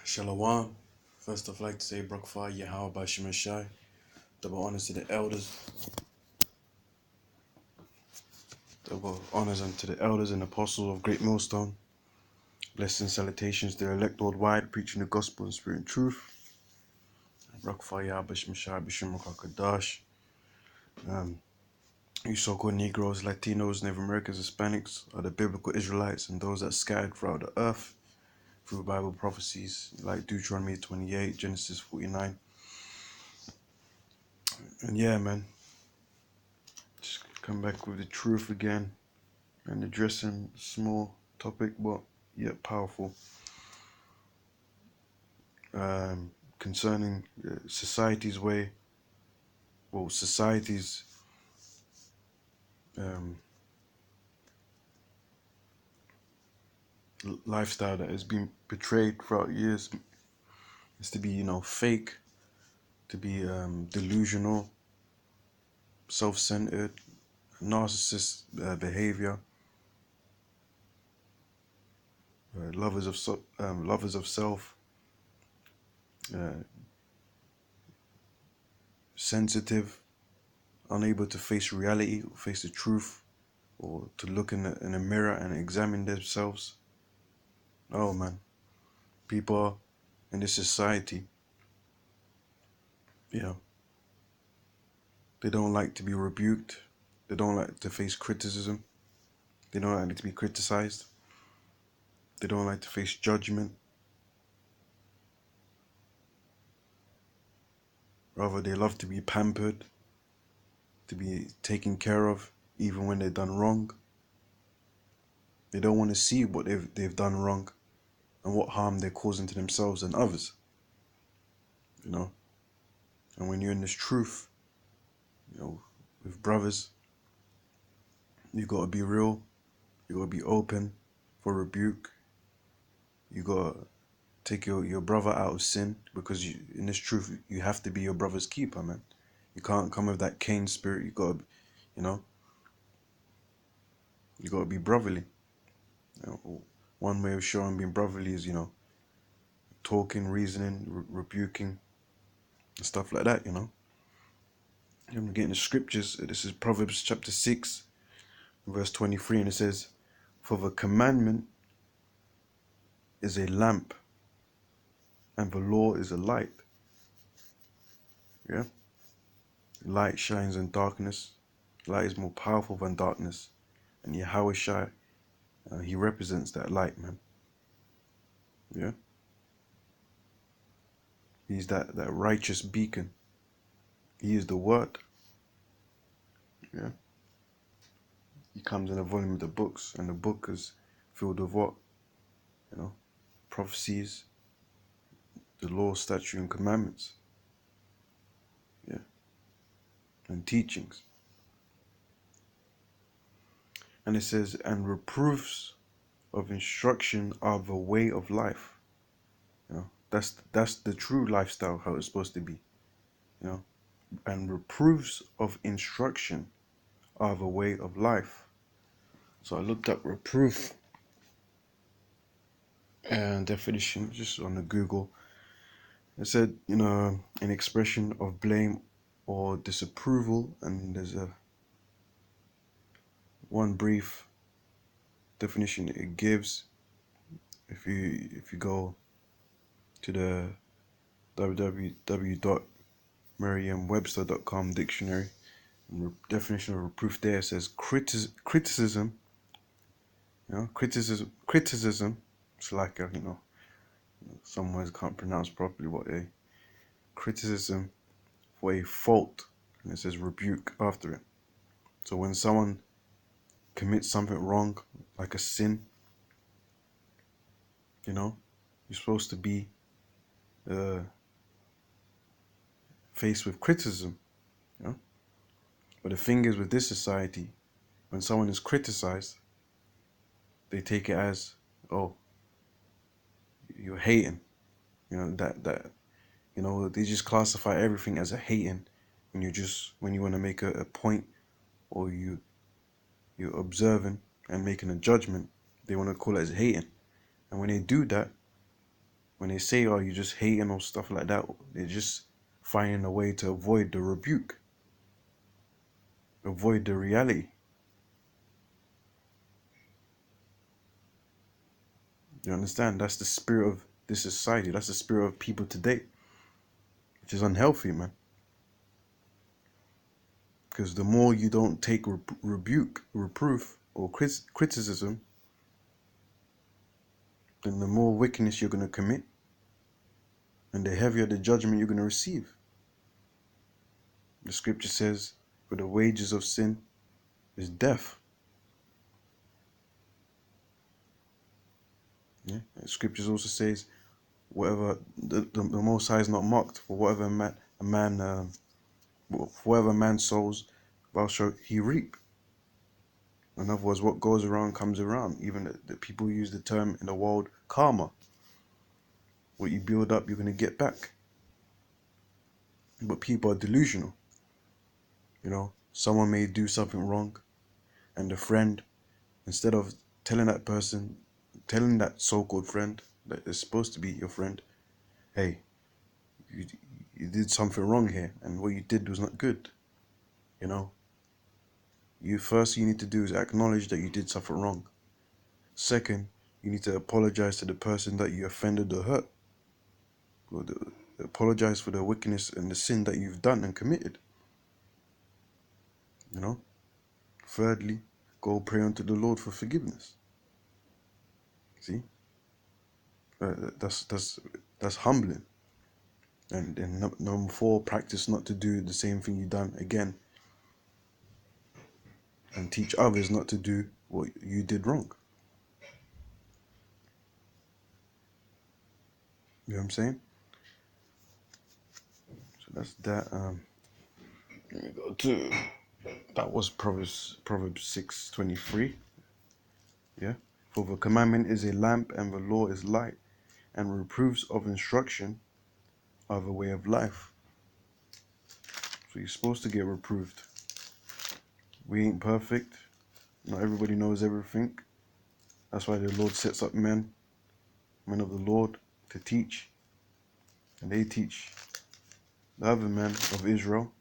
Shalom. First, I'd like to say Brakfar Yahweh Bashim Shai. Double honors to the elders. Double honors unto the elders and apostles of GreatMillStone. Blessings, salutations to the elect worldwide, preaching the gospel in spirit and truth. Brakfar Yahweh Bashim Shai Bashim Kadash. You so-called Negroes, Latinos, Native Americans, Hispanics are the biblical Israelites and those that scattered throughout the earth through Bible prophecies like Deuteronomy 28, Genesis 49. And yeah, man, just come back with the truth again and addressing a small topic, but yet powerful, concerning society's way, well, society's lifestyle that has been portrayed throughout years is to be, fake, to be delusional, self-centered, narcissist behavior, lovers of self, sensitive, unable to face reality, or face the truth, or to look in a mirror and examine themselves. Oh man, people in this society, they don't like to be rebuked. They don't like to face criticism. They don't like to be criticized. They don't like to face judgment. Rather, they love to be pampered, to be taken care of, even when they've done wrong. They don't want to see what they've done wrong and what harm they're causing to themselves and others. And when you're in this truth, with brothers, you gotta be real. You gotta be open for rebuke. You gotta take your brother out of sin, because in this truth, you have to be your brother's keeper, man. You can't come with that Cain spirit. You gotta, you gotta be brotherly. One way of showing being brotherly is, talking, reasoning, rebuking, and stuff like that, I'm getting the scriptures. This is Proverbs chapter 6, verse 23, and it says, "For the commandment is a lamp, and the law is a light." Yeah? Light shines in darkness. Light is more powerful than darkness. And Yahweh Shai, he represents that light, man. Yeah? He's that righteous beacon. He is the word. Yeah? He comes in a volume of the books, and the book is filled with what? Prophecies, the law, statute, and commandments. Yeah? And teachings. And it says, "And reproofs of instruction are the way of life." That's the true lifestyle, how it's supposed to be. And reproofs of instruction are the way of life. So I looked up reproof and definition just on the Google. It said, an expression of blame or disapproval, and there's one brief definition it gives. If you go to the www.merriam-webster.com dictionary, and definition of reproof there says criticism. Criticism. It's like some words can't pronounce properly what a criticism for a fault, and it says rebuke after it. So when someone commits something wrong, like a sin, you're supposed to be faced with criticism. But the thing is, with this society, when someone is criticized, they take it as, oh, you're hating. They just classify everything as a hating when you want to make a point, or you're observing and making a judgment. They want to call it as hating. And when they do that, when they say, oh, you're just hating or stuff like that, they're just finding a way to avoid the rebuke, avoid the reality. You understand? That's the spirit of this society. That's the spirit of people today, which is unhealthy, man. Because the more you don't take rebuke, reproof, or criticism, then the more wickedness you're going to commit, and the heavier the judgment you're going to receive. The scripture says, for the wages of sin is death. Yeah? The scriptures also says, whatever the Most High is not mocked, for whatever man sows, thou shalt he reap. In other words, what goes around comes around. Even the people use the term in the world, karma. What you build up, you're going to get back. But people are delusional. You know, someone may do something wrong, and the friend, instead of telling that person, telling that so-called friend that is supposed to be your friend, hey, you did something wrong here, and what you did was not good. You know, you need to do is acknowledge that you did something wrong. Second, you need to apologize to the person that you offended or hurt. Or apologize for the wickedness and the sin that you've done and committed. You know. Thirdly, go pray unto the Lord for forgiveness. See, that's humbling. And number 4, practice not to do the same thing you done again, and teach others not to do what you did wrong. You know what I'm saying? So that's that. Let me go to, that was Proverbs 6:23. Yeah. For the commandment is a lamp, and the law is light, and reproofs of instruction are the way of life. So you're supposed to get reproved. We ain't perfect. Not everybody knows everything. That's why the Lord sets up men of the Lord, to teach. And they teach the other men of Israel.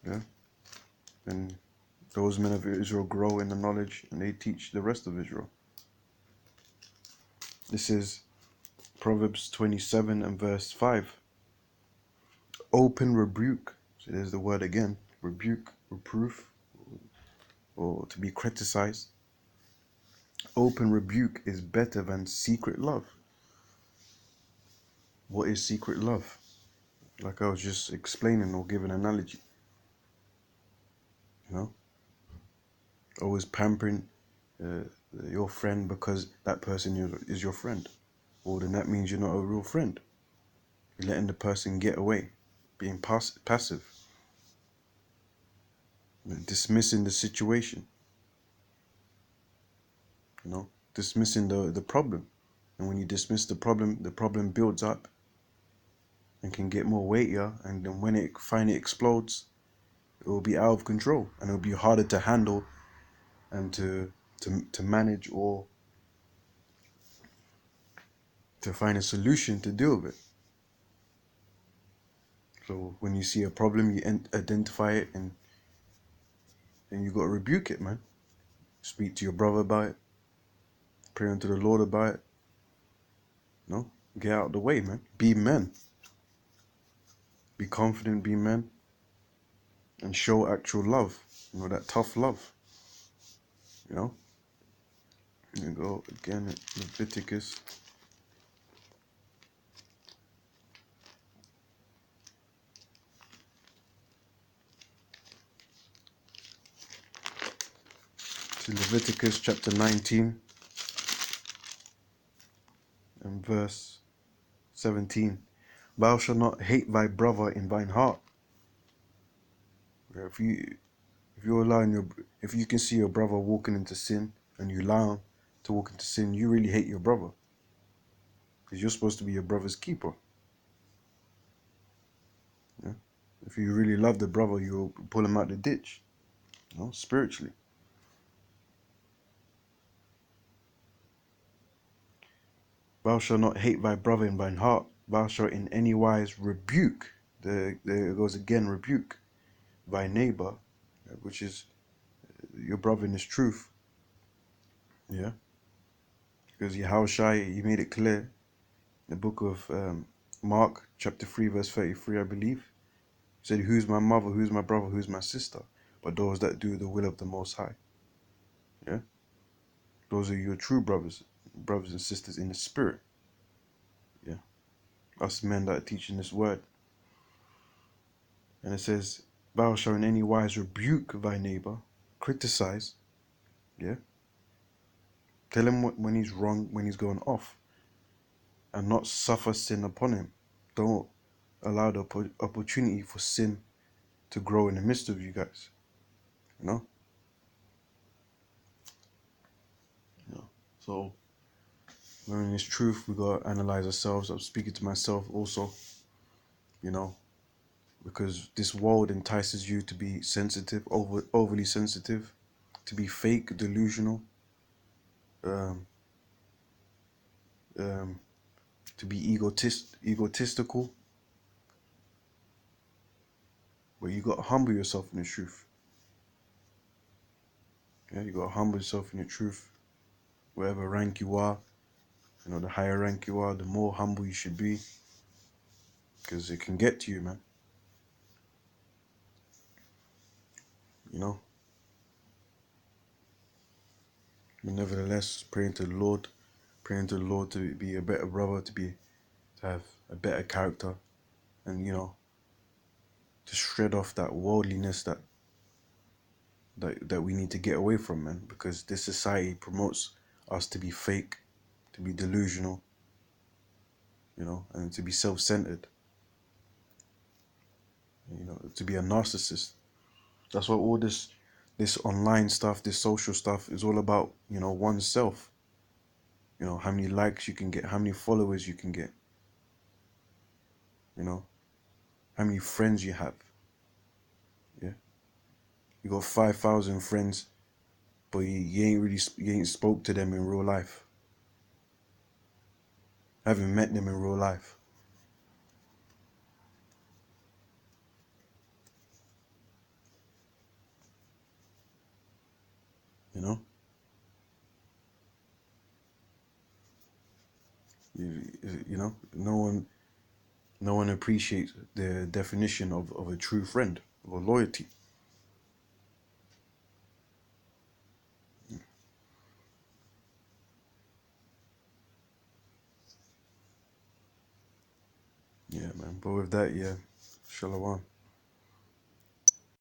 Yeah. And those men of Israel grow in the knowledge, and they teach the rest of Israel. This is Proverbs 27 and verse 5. Open rebuke. So there's the word again. Rebuke, reproof, or to be criticized. Open rebuke is better than secret love. What is secret love? Like I was just explaining or giving an analogy. You know? Always pampering your friend because that person is your friend. Well, then that means you're not a real friend. You're letting the person get away, being passive, dismissing the situation, you know, dismissing the problem. And when you dismiss the problem builds up and can get more weightier, and then when it finally explodes, it will be out of control, and it will be harder to handle and to manage, or to find a solution to deal with it. So when you see a problem, you identify it, and you got to rebuke it, man. Speak to your brother about it. Pray unto the Lord about it. No, get out of the way, man. Be men. Be confident, be men. And show actual love. You know, that tough love. You know? Here we go again at Leviticus. To Leviticus chapter 19 and verse 17. Thou shalt not hate thy brother in thine heart. If you can see your brother walking into sin, and you allow him to walk into sin, you really hate your brother, because you're supposed to be your brother's keeper. Yeah? If you really love the brother, you'll pull him out the ditch, you know, spiritually. Thou shalt not hate thy brother in thine heart. Thou shalt in any wise rebuke. There it goes again, rebuke thy neighbor, which is your brother in his truth. Yeah, because Yahushua, he made it clear in the book of Mark, chapter 3, verse 33, I believe. He said, who's my mother, who's my brother, who's my sister? But those that do the will of the Most High. Yeah, those are your true brothers and sisters in the spirit. Yeah, us men that are teaching this word. And it says, thou shalt in any wise rebuke thy neighbor, criticize, yeah, tell him when he's wrong, when he's going off, and not suffer sin upon him. Don't allow the opportunity for sin to grow in the midst of you guys. You know? So learning this truth, we gotta analyze ourselves. I'm speaking to myself also, you know, because this world entices you to be sensitive, overly sensitive, to be fake, delusional, to be egotistical. But you gotta humble yourself in the truth. Yeah, you gotta humble yourself in the truth. Whatever rank you are, you know, the higher rank you are, the more humble you should be. Because it can get to you, man. You know? But nevertheless, praying to the Lord to be a better brother, to have a better character, and, you know, to shred off that worldliness that we need to get away from, man. Because this society promotes us to be fake, to be delusional, you know, and to be self-centered, you know, to be a narcissist. That's what all this online stuff, this social stuff is all about, you know, oneself. You know, how many likes you can get, how many followers you can get, you know, how many friends you have. Yeah. You got 5,000 friends, but you ain't spoke to them in real life. Haven't met them in real life. You know? You know, no one appreciates the definition of a true friend, of a loyalty. Yeah, man. But with that, yeah, shalom.